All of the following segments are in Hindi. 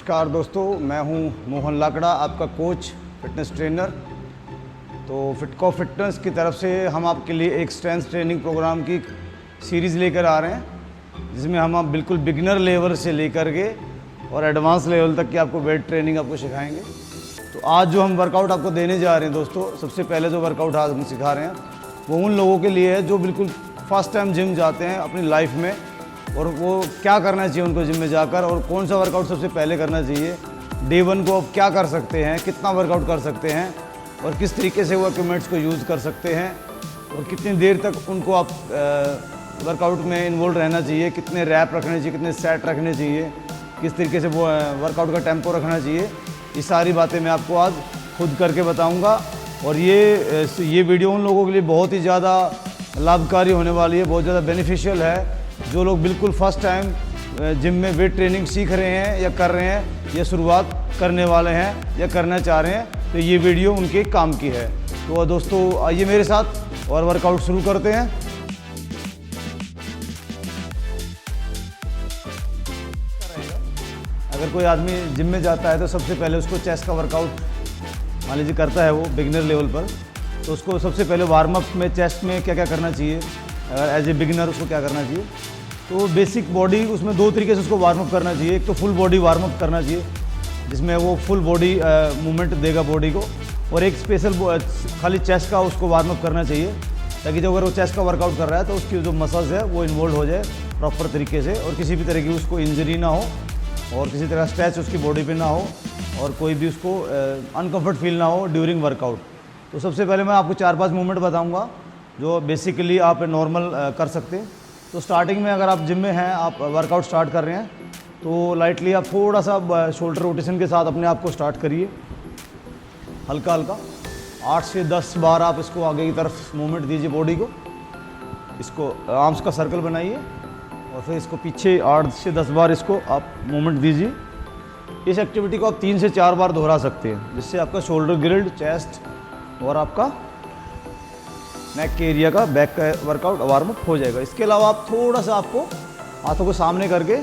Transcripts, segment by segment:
नमस्कार दोस्तों, मैं हूं मोहन लाकड़ा, आपका कोच फिटनेस ट्रेनर। तो फिटको फिटनेस की तरफ से हम आपके लिए एक स्ट्रेंथ ट्रेनिंग प्रोग्राम की सीरीज़ लेकर आ रहे हैं, जिसमें हम आप बिल्कुल बिगिनर लेवल से लेकर के और एडवांस लेवल तक की आपको वेट ट्रेनिंग आपको सिखाएंगे। तो आज जो हम वर्कआउट आपको देने जा रहे हैं दोस्तों, सबसे पहले जो वर्कआउट आज हम सिखा रहे हैं वो उन लोगों के लिए है जो बिल्कुल फर्स्ट टाइम जिम जाते हैं अपनी लाइफ में, और वो क्या करना चाहिए उनको जिम में जाकर, और कौन सा वर्कआउट सबसे पहले करना चाहिए, डे 1 को आप क्या कर सकते हैं, कितना वर्कआउट कर सकते हैं, और किस तरीके से वो इक्विपमेंट्स को यूज़ कर सकते हैं, और कितनी देर तक उनको आप वर्कआउट में इन्वॉल्व रहना चाहिए, कितने रैप रखने चाहिए, कितने सेट रखने चाहिए, किस तरीके से वो वर्कआउट का टेम्पो रखना चाहिए। ये सारी बातें मैं आपको आज खुद करके बताऊँगा, और ये वीडियो उन लोगों के लिए बहुत ही ज़्यादा लाभकारी होने वाली है, बहुत ज़्यादा बेनिफिशियल है, जो लोग बिल्कुल फर्स्ट टाइम जिम में वेट ट्रेनिंग सीख रहे हैं या कर रहे हैं या शुरुआत करने वाले हैं या करना चाह रहे हैं, तो ये वीडियो उनके काम की है। तो दोस्तों आइए मेरे साथ और वर्कआउट शुरू करते हैं। अगर कोई आदमी जिम में जाता है तो सबसे पहले उसको चेस्ट का वर्कआउट मान लीजिए करता है वो बिगिनर लेवल पर, तो उसको सबसे पहले वार्म अप में चेस्ट में क्या क्या करना चाहिए, अगर एज ए बिगिनर उसको क्या करना चाहिए। तो बेसिक बॉडी उसमें दो तरीके से उसको वार्म अप करना चाहिए। एक तो फुल बॉडी वार्म अप करना चाहिए, जिसमें वो फुल बॉडी मूवमेंट देगा बॉडी को, और एक स्पेशल खाली चेस्ट का उसको वार्म अप करना चाहिए, ताकि जब अगर वो चेस्ट का वर्कआउट कर रहा है तो उसकी जो मसल्स है वो इन्वॉल्व हो जाए प्रॉपर तरीके से, और किसी भी तरह की उसको इंजरी ना हो, और किसी तरह स्ट्रेच उसकी बॉडी पे ना हो, और कोई भी उसको अनकम्फर्ट फील ना हो ड्यूरिंग वर्कआउट। तो सबसे पहले मैं आपको 4-5 मूवमेंट बताऊंगा जो बेसिकली आप नॉर्मल कर सकते हैं। तो स्टार्टिंग में अगर आप जिम में हैं, आप वर्कआउट स्टार्ट कर रहे हैं, तो लाइटली आप थोड़ा सा शोल्डर रोटेशन के साथ अपने आप को स्टार्ट करिए, हल्का हल्का 8 से 10 बार आप इसको आगे की तरफ मूवमेंट दीजिए बॉडी को। इसको आर्म्स का सर्कल बनाइए और फिर इसको पीछे 8 से 10 बार इसको आप मूवमेंट दीजिए। इस एक्टिविटी को आप 3 से 4 बार दोहरा सकते हैं, जिससे आपका शोल्डर ग्रिल्ड, चेस्ट और आपका नेक के एरिया का बैक का वर्कआउट वार्म अप हो जाएगा। इसके अलावा आप थोड़ा सा आपको हाथों को सामने करके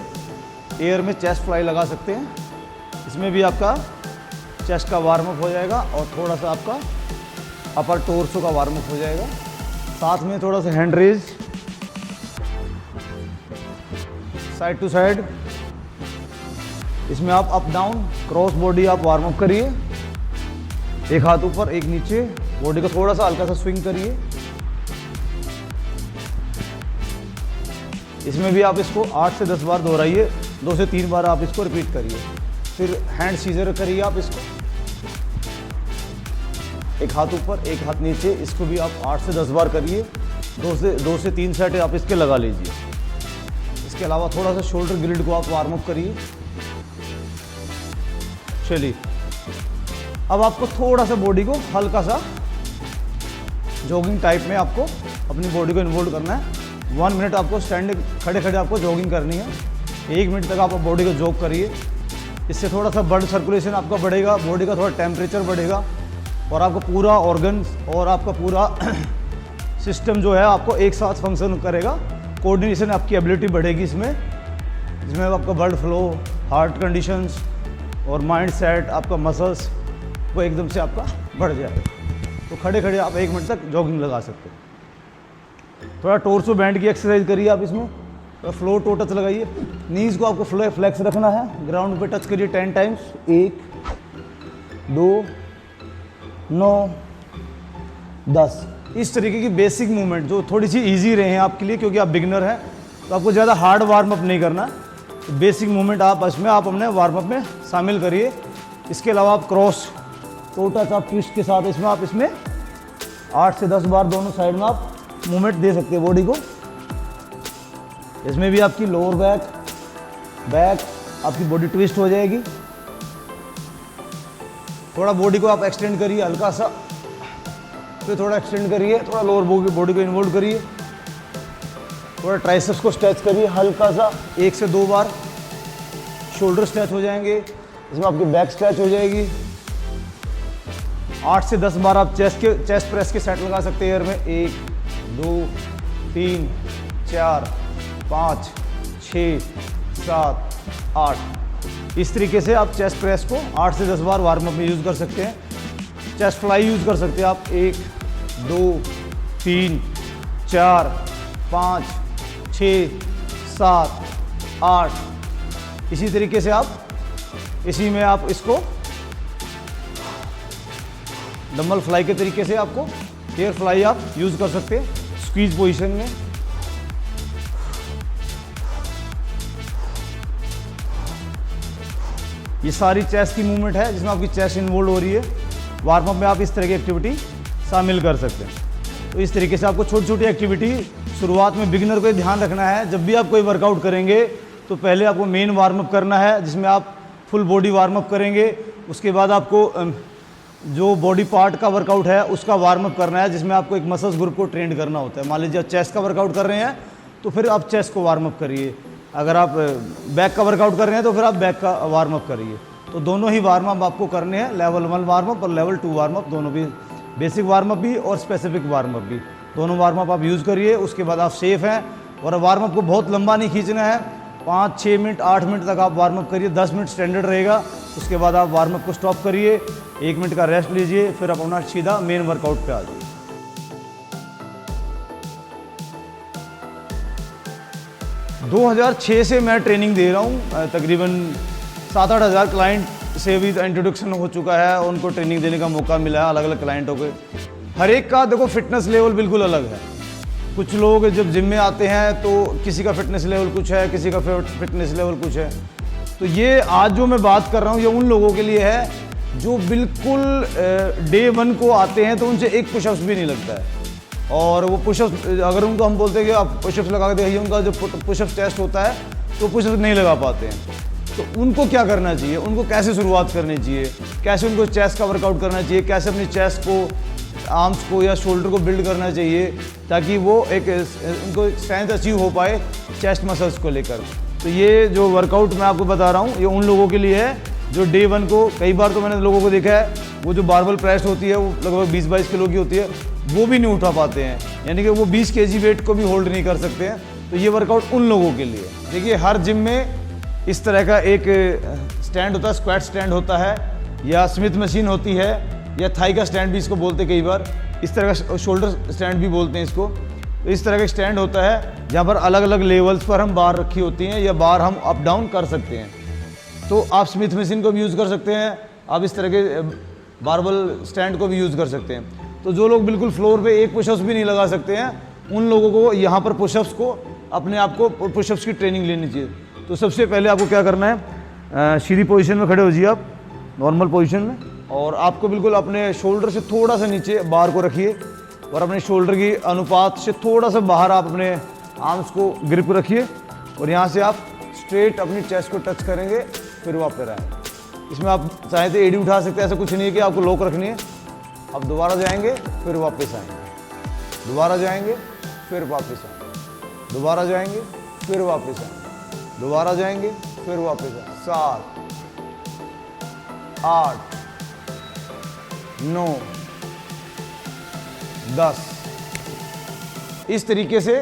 एयर में चेस्ट फ्लाई लगा सकते हैं, इसमें भी आपका चेस्ट का वार्म अप हो जाएगा, और थोड़ा सा आपका अपर टोर्सो का वार्म अप हो जाएगा। साथ में थोड़ा सा hand raise side to side, इसमें आप अप डाउन क्रॉस बॉडी आप वार्म अप करिए, एक हाथ ऊपर एक नीचे, बॉडी को थोड़ा सा हल्का सा स्विंग करिए। इसमें भी आप इसको 8 से 10 बार दोहराइए, 2 से 3 बार आप इसको रिपीट करिए। फिर हैंड सीजर करिए आप इसको, एक हाथ ऊपर एक हाथ नीचे, इसको भी आप 8 से 10 बार करिए, 2 से 3 सेट आप इसके लगा लीजिए। इसके अलावा थोड़ा सा शोल्डर ग्रिल्ड को आप वार्म अप करिए। चलिए अब आपको थोड़ा सा बॉडी को हल्का सा जॉगिंग टाइप में आपको अपनी बॉडी को इन्वॉल्व करना है। 1 मिनट आपको स्टैंडिंग खड़े खड़े आपको जॉगिंग करनी है। 1 मिनट तक आप बॉडी को जॉग करिए। इससे थोड़ा सा ब्लड सर्कुलेशन आपका बढ़ेगा, बॉडी का थोड़ा टेम्परेचर बढ़ेगा, और आपका पूरा ऑर्गन्स और आपका पूरा सिस्टम जो है आपको एक साथ फंक्शन करेगा। कोऑर्डिनेशन आपकी एबिलिटी बढ़ेगी इसमें आपका ब्लड फ्लो, हार्ट कंडीशंस और माइंड सेट, आपका मसल्स वो एकदम से आपका बढ़ जाएगा। तो खड़े खड़े आप 1 मिनट तक जॉगिंग लगा सकते हैं। थोड़ा टोर्सो बैंड की एक्सरसाइज करिए आप इसमें, तो फ्लोर टो टच लगाइए। नीज को आपको फ्लेक्स रखना है, ग्राउंड पे टच करिए 10 टाइम्स, 1 2 9 10। इस तरीके की बेसिक मूवमेंट जो थोड़ी सी इजी रहे हैं आपके लिए, क्योंकि आप बिगिनर हैं तो आपको ज़्यादा हार्ड वार्म अप नहीं करना। तो बेसिक मूवमेंट आप इसमें आप अपने वार्म अप में शामिल करिए। इसके अलावा आप क्रॉस टो टच आप ट्विस्ट के साथ इसमें 8 से 10 बार दोनों साइड में आप मूवमेंट दे सकते हैं बॉडी को। इसमें भी आपकी लोअर बैक आपकी बॉडी ट्विस्ट हो जाएगी। थोड़ा बॉडी को आप एक्सटेंड करिए हल्का सा, फिर थोड़ा एक्सटेंड करिए, थोड़ा लोअर बॉडी को इन्वॉल्व करिए, थोड़ा ट्राइसेप्स को स्ट्रेच करिए हल्का सा, 1 से 2 बार। शोल्डर स्ट्रेच हो जाएंगे, इसमें आपकी बैक स्ट्रेच हो जाएगी। 8 से 10 बार आप चेस्ट प्रेस के सेट लगा सकते हैं एयर में। 1 2 3 4 5 6 7 8 इस तरीके से आप चेस्ट प्रेस को 8 से 10 बार वार्म अप में यूज़ कर सकते हैं। चेस्ट फ्लाई यूज़ कर सकते हैं आप 1 2 3 4 5 6 7 8। इसी तरीके से आप इसी में आप इसको डंबल फ्लाई के तरीके से आपको एयर फ्लाई आप यूज़ कर सकते हैं स्क्वीज पोजीशन में। ये सारी चेस्ट की मूवमेंट है जिसमें आपकी चेस्ट इन्वॉल्व हो रही है। वार्म अप में आप इस तरह की एक्टिविटी शामिल कर सकते हैं। तो इस तरीके से आपको छोटी छोटी एक्टिविटी शुरुआत में बिगिनर को ध्यान रखना है। जब भी आप कोई वर्कआउट करेंगे तो पहले आपको मेन वार्म अप करना है जिसमें आप फुल बॉडी वार्म अप करेंगे। उसके बाद आपको जो बॉडी पार्ट का वर्कआउट है उसका वार्म अप करना है जिसमें आपको एक मसल्स ग्रुप को ट्रेंड करना होता है। मान लीजिए आप चेस्ट का वर्कआउट कर रहे हैं तो फिर आप चेस्ट को वार्म अप करिए। अगर आप बैक का वर्कआउट कर रहे हैं तो फिर आप बैक का वार्म अप करिए। तो दोनों ही वार्म अप आपको करने हैं, लेवल 1 वार्म अप और लेवल 2 वार्म अप, दोनों भी बेसिक वार्म अप भी और स्पेसिफिक वार्म अप भी, दोनों वार्म अप आप यूज़ करिए। उसके बाद आप सेफ हैं और वार्म अप को बहुत लंबा नहीं खींचना है। 5 6 मिनट 8 मिनट तक आप वार्म अप करिए, 10 मिनट स्टैंडर्ड रहेगा। उसके बाद आप वार्म अप को स्टॉप करिए, 1 मिनट का रेस्ट लीजिए, फिर आप अपना सीधा मेन वर्कआउट पे आ जाइए। 2006 से मैं ट्रेनिंग दे रहा हूँ। तकरीबन 7-8 हज़ार क्लाइंट से भी इंट्रोडक्शन हो चुका है, उनको ट्रेनिंग देने का मौका मिला है अलग अलग क्लाइंटों के। हर एक का देखो फिटनेस लेवल बिल्कुल अलग है। कुछ लोग जब जिम में आते हैं तो किसी का फिटनेस लेवल कुछ है, किसी का फिटनेस लेवल कुछ है। तो ये आज जो मैं बात कर रहा हूँ ये उन लोगों के लिए है जो बिल्कुल डे 1 को आते हैं तो उनसे एक पुशअप्स भी नहीं लगता है। और वो पुशअप्स अगर उनको हम बोलते हैं कि आप पुशअप्स लगा के देखिए, उनका जो पुशअप्स टेस्ट होता है तो पुशअप्स नहीं लगा पाते हैं। तो उनको क्या करना चाहिए, उनको कैसे शुरुआत करनी चाहिए, कैसे उनको चेस्ट का वर्कआउट करना चाहिए, कैसे अपनी चेस्ट को, आर्म्स को या शोल्डर को बिल्ड करना चाहिए ताकि वो उनको स्ट्रेंथ अचीव हो पाए चेस्ट मसल्स को लेकर। तो ये जो वर्कआउट मैं आपको बता रहा हूँ ये उन लोगों के लिए है जो डे 1 को, कई बार तो मैंने लोगों को देखा है वो जो बारबल प्रेस होती है वो लगभग 20-22 किलो की होती है, वो भी नहीं उठा पाते हैं, यानी कि वो 20 kg वेट को भी होल्ड नहीं कर सकते हैं। तो ये वर्कआउट उन लोगों के लिए। देखिए हर जिम में इस तरह का एक स्टैंड होता है, स्क्वाट स्टैंड होता है या स्मिथ मशीन होती है या थाई का स्टैंड भी इसको बोलते हैं कई बार, इस तरह का शोल्डर स्टैंड भी बोलते हैं इसको। तो इस तरह का स्टैंड होता है जहाँ पर अलग अलग लेवल्स पर हम बार रखी होती हैं या बार हम अप डाउन कर सकते हैं। तो आप स्मिथ मशीन को भी यूज़ कर सकते हैं, आप इस तरह के बारबल स्टैंड को भी यूज़ कर सकते हैं। तो जो लोग बिल्कुल फ्लोर पे एक पुशअप्स भी नहीं लगा सकते हैं उन लोगों को यहाँ पर पुशअप्स को, अपने आप को पुशअप्स की ट्रेनिंग लेनी चाहिए। तो सबसे पहले आपको क्या करना है, सीधी पोजीशन में खड़े हो जाइए आप, नॉर्मल पोजीशन में, और आपको बिल्कुल अपने शोल्डर से थोड़ा सा नीचे बार को रखिए और अपने शोल्डर की अनुपात से थोड़ा सा बाहर आप अपने आर्म्स को ग्रिप रखिए और यहाँ से आप स्ट्रेट अपनी चेस्ट को टच करेंगे, फिर वापस आएँ। इसमें आप चाहे तो एडी उठा सकते हैं, ऐसा कुछ नहीं है कि आपको लॉक रखनी है। आप दोबारा जाएंगे फिर वापस आएंगे, दोबारा जाएंगे फिर वापस आएंगे, दोबारा जाएंगे फिर वापस आएंगे, दोबारा जाएंगे फिर वापस आएंगे। 7 8 9 10। इस तरीके से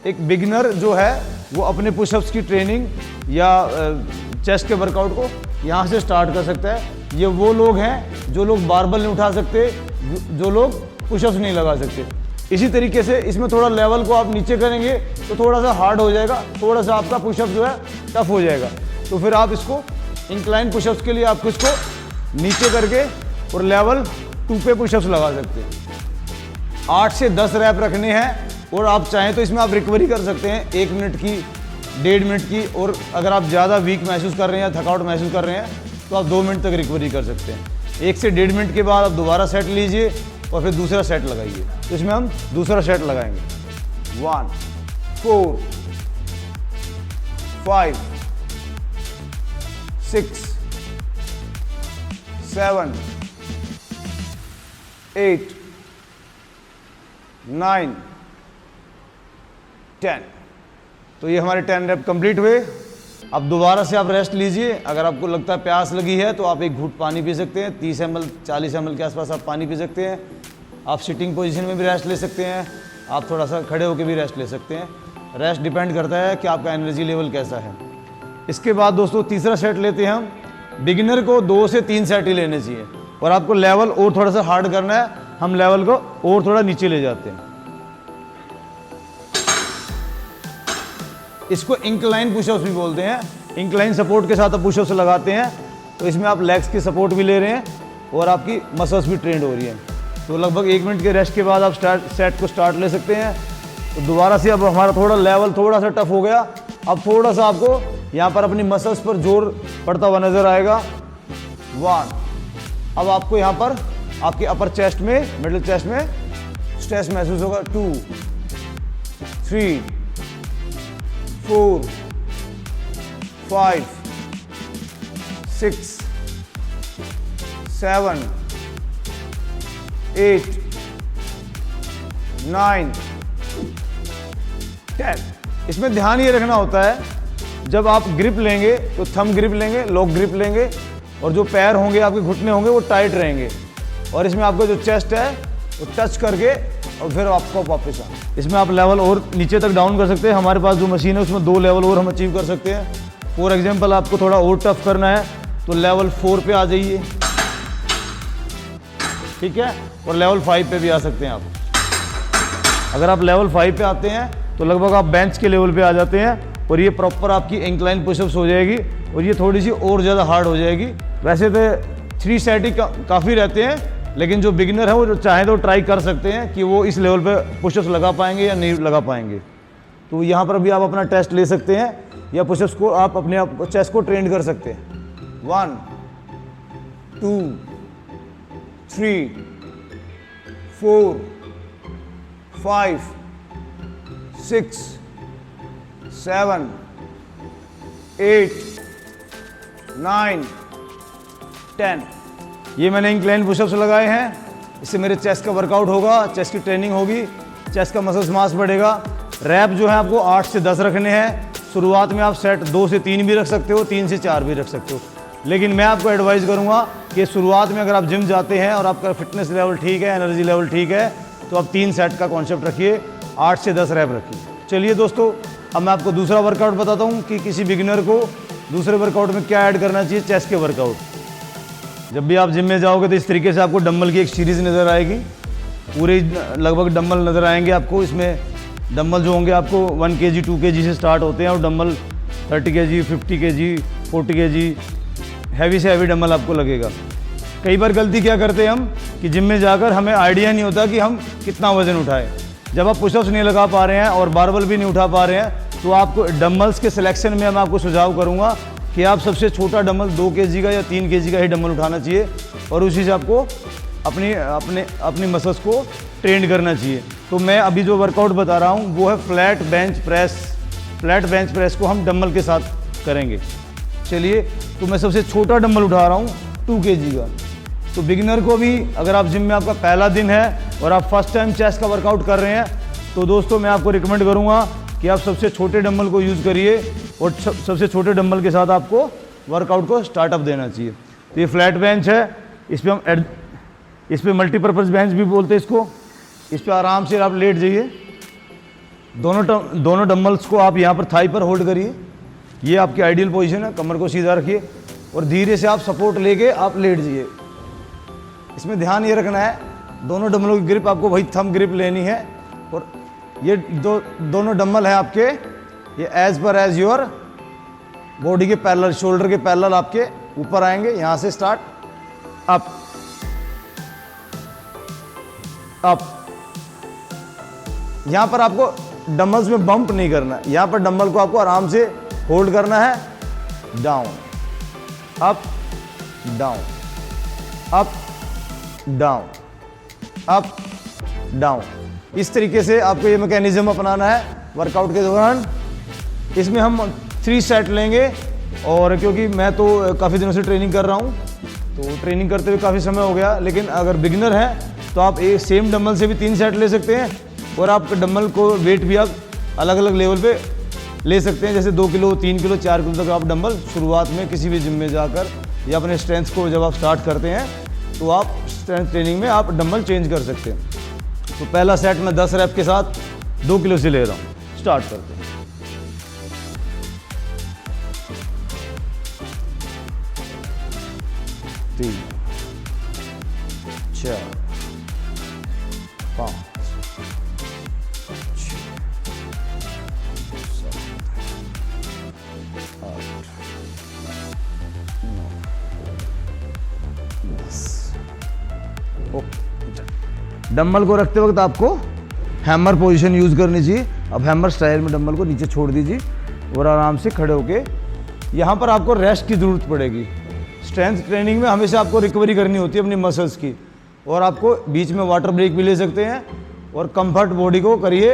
एक बिगिनर जो है वो अपने पुशअप्स की ट्रेनिंग या चेस्ट के वर्कआउट को यहाँ से स्टार्ट कर सकता है। ये वो लोग हैं जो लोग बारबल नहीं उठा सकते, जो लोग पुशअप्स नहीं लगा सकते। इसी तरीके से इसमें थोड़ा लेवल को आप नीचे करेंगे तो थोड़ा सा हार्ड हो जाएगा, थोड़ा सा आपका पुशअप जो है टफ हो जाएगा। तो फिर आप इसको इंक्लाइन पुशअप्स के लिए आपको इसको नीचे करके और लेवल 2 पे पुशअप्स लगा सकते हैं। 8 से 10 रैप रखने हैं और आप चाहें तो इसमें आप रिकवरी कर सकते हैं 1 मिनट की, 1.5 मिनट की, और अगर आप ज़्यादा वीक महसूस कर रहे हैं या थकावट महसूस कर रहे हैं तो आप 2 मिनट तक रिकवरी कर सकते हैं। 1 से 1.5 मिनट के बाद आप दोबारा सेट लीजिए और फिर दूसरा सेट लगाइए। तो इसमें हम दूसरा सेट लगाएंगे। 1 4 5 6 7 8 9 10। तो ये हमारे 10 रैप कंप्लीट हुए। अब दोबारा से आप रेस्ट लीजिए। अगर आपको लगता है प्यास लगी है तो आप एक घूंट पानी पी सकते हैं, 30 ml 40 ml के आसपास आप पानी पी सकते हैं। आप सिटिंग पोजीशन में भी रेस्ट ले सकते हैं, आप थोड़ा सा खड़े होकर भी रेस्ट ले सकते हैं। रेस्ट डिपेंड करता है कि आपका एनर्जी लेवल कैसा है। इसके बाद दोस्तों तीसरा सेट लेते हैं हम। बिगिनर को 2 से 3 सेट ही लेने चाहिए और आपको लेवल और थोड़ा सा हार्ड करना है, हम लेवल को और थोड़ा नीचे ले जाते हैं। इसको इंक्लाइन पुशअप्स भी बोलते हैं। इंक्लाइन सपोर्ट के साथ आप पुशअप्स लगाते हैं तो इसमें आप लेग्स की सपोर्ट भी ले रहे हैं और आपकी मसल्स भी ट्रेंड हो रही हैं। तो लगभग 1 मिनट के रेस्ट के बाद आप सेट को स्टार्ट ले सकते हैं। तो दोबारा से अब हमारा थोड़ा लेवल थोड़ा सा टफ हो गया। अब थोड़ा सा आपको यहाँ पर अपनी मसल्स पर जोर पड़ता हुआ नजर आएगा। 1, अब आपको यहाँ पर आपके अपर चेस्ट में, मिडिल चेस्ट में स्ट्रेस महसूस होगा। 2, 3, 4, 5, 6, 7, 8, 9, 10। इसमें ध्यान ये रखना होता है जब आप ग्रिप लेंगे तो थंब ग्रिप लेंगे, लॉक ग्रिप लेंगे और जो पैर होंगे आपके घुटने होंगे वो टाइट रहेंगे और इसमें आपका जो चेस्ट है वो टच करके और फिर आपको वापस आना। इसमें आप लेवल और नीचे तक डाउन कर सकते हैं। हमारे पास जो मशीन है उसमें 2 लेवल और हम अचीव कर सकते हैं। फॉर एग्जांपल आपको थोड़ा और टफ करना है तो लेवल 4 पे आ जाइए, ठीक है, और लेवल 5 पे भी आ सकते हैं आप। अगर आप लेवल 5 पे आते हैं तो लगभग आप बेंच के लेवल पे आ जाते हैं और ये प्रॉपर आपकी इंक्लाइन पुशअप्स हो जाएगी और ये थोड़ी सी और ज़्यादा हार्ड हो जाएगी। वैसे तो 3 सेट ही काफ़ी रहते हैं, लेकिन जो बिगिनर है वो जो चाहे तो ट्राई कर सकते हैं कि वो इस लेवल पे पुशअप्स लगा पाएंगे या नहीं लगा पाएंगे। तो यहाँ पर भी आप अपना टेस्ट ले सकते हैं या पुशअप्स को आप अपने आप चेस्ट को ट्रेन कर सकते हैं। 1, 2, 3, 4, 5, 6, 7, 8, 9, 10। ये मैंने इंक्लाइन पुशअप्स लगाए हैं। इससे मेरे चेस्ट का वर्कआउट होगा, चेस्ट की ट्रेनिंग होगी, चेस्ट का मसल्स मास बढ़ेगा। रैप जो है आपको 8 से 10 रखने हैं। शुरुआत में आप सेट 2 से 3 भी रख सकते हो, 3 से 4 भी रख सकते हो, लेकिन मैं आपको एडवाइस करूंगा कि शुरुआत में अगर आप जिम जाते हैं और आपका फिटनेस लेवल ठीक है, एनर्जी लेवल ठीक है, तो आप 3 सेट का कॉन्सेप्ट रखिए, 8 से 10 रैप रखिए। चलिए दोस्तों, अब मैं आपको दूसरा वर्कआउट बताता हूँ कि किसी बिगिनर को दूसरे वर्कआउट में क्या ऐड करना चाहिए। चेस्ट के वर्कआउट, जब भी आप जिम में जाओगे तो इस तरीके से आपको डंबल की एक सीरीज़ नज़र आएगी। पूरे लगभग डंबल नज़र आएंगे आपको। इसमें डंबल जो होंगे आपको 1 kg 2 kg से स्टार्ट होते हैं और dumbbell 30 kg 50 kg 40 kg heavy से हैवी डंबल आपको लगेगा। कई बार गलती क्या करते हैं हम कि जिम में जाकर हमें आइडिया नहीं होता कि हम कितना वज़न उठाएं। जब आप पुशअप्स नहीं लगा पा रहे हैं और बारबल भी नहीं उठा पा रहे हैं तो आपको डंबल्स के सिलेक्शन में मैं आपको सुझाव करूंगा कि आप सबसे छोटा डंबल 2 kg का या 3 kg का ही डंबल उठाना चाहिए और उसी से आपको अपनी मसल्स को ट्रेन करना चाहिए। तो मैं अभी जो वर्कआउट बता रहा हूँ वो है flat bench press. Flat bench press को हम डंबल के साथ करेंगे। चलिए, तो मैं सबसे छोटा डंबल उठा रहा हूँ 2 kg का। तो बिगिनर को भी, अगर आप जिम में आपका पहला दिन है और आप फर्स्ट टाइम चेस्ट का वर्कआउट कर रहे हैं, तो दोस्तों मैं आपको रिकमेंड करूंगा कि आप सबसे छोटे डंबल को यूज़ करिए और सबसे छोटे डंबल के साथ आपको वर्कआउट को स्टार्टअप देना चाहिए। तो ये फ्लैट बेंच है, इस पर मल्टीपर्पज़ बेंच भी बोलते हैं इसको। इस पर आराम से आप लेट जाइए। दोनों डंबल्स को आप यहाँ पर थाई पर होल्ड करिए। ये आपकी आइडियल पोजीशन है। कमर को सीधा रखिए और धीरे से आप सपोर्ट लेके आप लेट जाइए। इसमें ध्यान ये रखना है, दोनों डंबलों की ग्रिप आपको वही थंब ग्रिप लेनी है और ये दोनों डंबल हैं आपके, ये एज योर बॉडी के पैरेलल, शोल्डर के पैरेलल आपके ऊपर आएंगे। यहाँ से स्टार्ट अप अप। यहाँ पर आपको डंबल्स में बम्प नहीं करना, यहाँ पर डंबल को आपको आराम से होल्ड करना है। Down up down up down up down. इस तरीके से आपको ये मैकेनिज्म अपनाना है वर्कआउट के दौरान। इसमें हम 3 सेट लेंगे और क्योंकि मैं तो काफ़ी दिनों से ट्रेनिंग कर रहा हूँ, तो ट्रेनिंग करते हुए काफ़ी समय हो गया, लेकिन अगर बिगिनर है तो आप एक सेम डंबल से भी 3 सेट ले सकते हैं और आप डंबल को वेट भी आप अलग अलग लेवल पे ले सकते हैं। जैसे 2 किलो 3 किलो 4 किलो तक आप डंबल शुरुआत में किसी भी जिम में जाकर या अपने स्ट्रेंथ को जब आप स्टार्ट करते हैं तो आप स्ट्रेंथ ट्रेनिंग में आप डंबल चेंज कर सकते हैं। तो पहला सेट मैं 10 रैप के साथ 2 किलो से ले रहा हूँ। स्टार्ट करते हैं। 3 4 5 6 7 8 9 10। ओके, डंबल को रखते वक्त आपको हैमर पोजीशन यूज़ करनी चाहिए। अब हैमर स्टाइल में डंबल को नीचे छोड़ दीजिए और आराम से खड़े होके यहाँ पर आपको रेस्ट की ज़रूरत पड़ेगी। स्ट्रेंथ ट्रेनिंग में हमेशा आपको रिकवरी करनी होती है अपनी मसल्स की, और आपको बीच में वाटर ब्रेक भी ले सकते हैं और कंफर्ट बॉडी को करिए।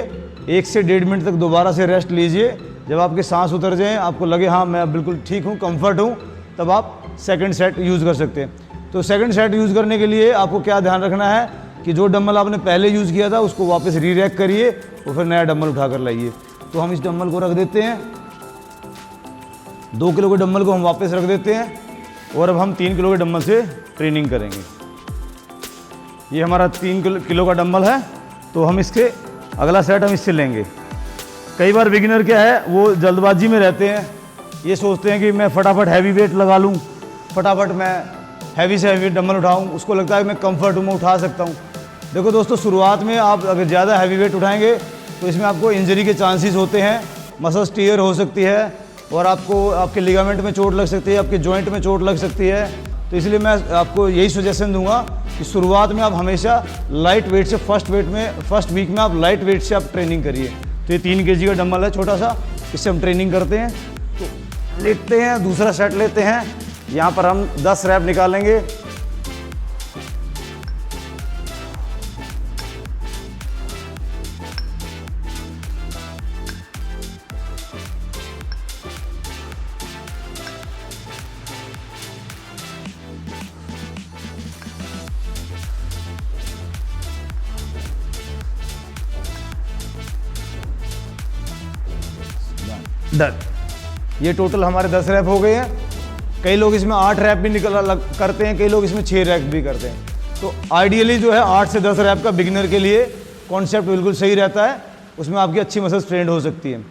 1 से 1.5 मिनट तक दोबारा से रेस्ट लीजिए। जब आपके सांस उतर जाएँ, आपको लगे हाँ मैं बिल्कुल ठीक हूँ, कंफर्ट हूँ, तब आप सेकंड सेट यूज़ कर सकते हैं। तो सेकंड सेट यूज़ करने के लिए आपको क्या ध्यान रखना है कि जो डंबल आपने पहले यूज़ किया था उसको वापस री-रैक करिए और फिर नया डंबल उठा कर लाइए। तो हम इस डंबल को रख देते हैं, 2 किलो के डंबल को हम वापस रख देते हैं और अब हम 3 किलो के डंबल से ट्रेनिंग करेंगे। ये हमारा 3 किलो का डंबल है, तो हम इसके अगला सेट हम इससे लेंगे। कई बार बिगिनर क्या है, वो जल्दबाजी में रहते हैं, ये सोचते हैं कि मैं फटाफट हैवी वेट लगा लूँ, फटाफट मैं हैवी से हैवी डंबल उठाऊँ, उसको लगता है कि मैं कंफर्ट हूँ, मैं उठा सकता हूँ। देखो दोस्तों, शुरुआत में आप अगर ज़्यादा हैवी वेट उठाएंगे तो इसमें आपको इंजरी के चांसेस होते हैं, मसल्स टीयर हो सकती है और आपको आपके लिगामेंट में चोट लग सकती है, आपके जॉइंट में चोट लग सकती है। तो इसलिए मैं आपको यही सजेशन दूंगा कि शुरुआत में आप हमेशा लाइट वेट से फर्स्ट वीक में आप लाइट वेट से आप ट्रेनिंग करिए। तो ये 3 kg का डंबल है छोटा सा, इससे हम ट्रेनिंग करते हैं। तो लेटते हैं, दूसरा सेट लेते हैं। यहाँ पर हम 10 रैप निकालेंगे। डन। ये टोटल हमारे 10 रैप हो गए हैं। कई लोग इसमें 8 रैप भी करते हैं, कई लोग इसमें 6 रैप भी करते हैं। तो आइडियली जो है 8 से 10 रैप का बिगिनर के लिए कॉन्सेप्ट बिल्कुल सही रहता है, उसमें आपकी अच्छी मसल्स ट्रेंड हो सकती है।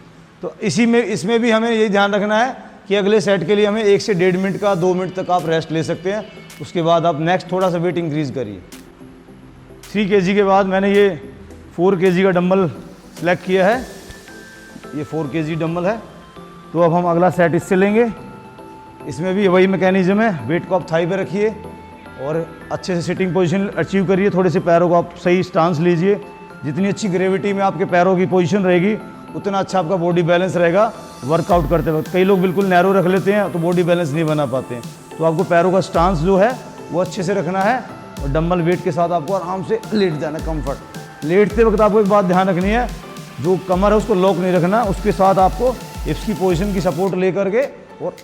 तो इसमें भी हमें यही ध्यान रखना है कि अगले सेट के लिए हमें 1 से 1.5 मिनट का 2 मिनट तक आप रेस्ट ले सकते हैं। उसके बाद आप नेक्स्ट थोड़ा सा वेट इंक्रीज़ करिए। 3 kg के बाद मैंने ये 4 kg का डंबल सेलेक्ट किया है। ये 4 kg डंबल है। तो अब हम अगला सेट इससे लेंगे। इसमें भी वही मैकेनिज्म है, वेट को आप थाई पे रखिए और अच्छे से सिटिंग पोजीशन अचीव करिए। थोड़े से पैरों को आप सही स्टांस लीजिए। जितनी अच्छी ग्रेविटी में आपके पैरों की पोजीशन रहेगी, उतना अच्छा आपका बॉडी बैलेंस रहेगा वर्कआउट करते वक्त। कई लोग बिल्कुल नैरो रख लेते हैं तो बॉडी बैलेंस नहीं बना पाते हैं। तो आपको पैरों का स्टांस जो है वो अच्छे से रखना है और डंबल वेट के साथ आपको आराम से लेट जाना है, कम्फर्ट। लेटते वक्त आपको एक बात ध्यान रखनी है, जो कमर है उसको लॉक नहीं रखना, उसके साथ आपको हिप्स की पोजीशन की सपोर्ट लेकर के और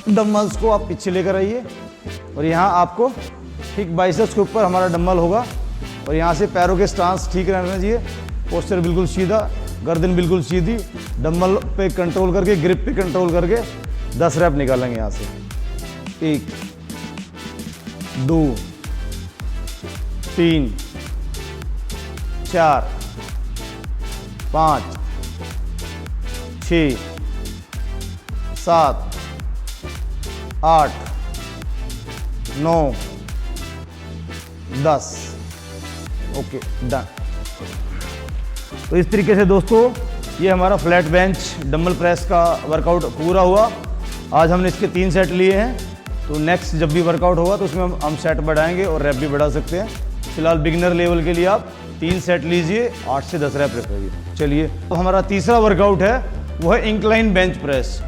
डंबल्स को आप पीछे लेकर आइए। और यहाँ आपको ठीक बाइसेप्स के ऊपर हमारा डंबल होगा और यहाँ से पैरों के स्टांस ठीक रहना चाहिए। पोस्चर बिल्कुल सीधा, गर्दन बिल्कुल सीधी, डंबल पे कंट्रोल करके, ग्रिप पे कंट्रोल करके 10 रैप निकालेंगे यहाँ से। 1 2 3 4 5 6 7 8 9 10। Okay, done. तो इस तरीके से दोस्तों ये हमारा फ्लैट बेंच डंबल प्रेस का वर्कआउट पूरा हुआ। आज हमने इसके 3 सेट लिए हैं। तो नेक्स्ट जब भी वर्कआउट होगा तो उसमें हम सेट बढ़ाएंगे और रैप भी बढ़ा सकते हैं। फिलहाल बिगिनर लेवल के लिए आप 3 सेट लीजिए, 8 से 10 रैप रखिए। चलिए, तो हमारा तीसरा वर्कआउट है वो है incline bench press.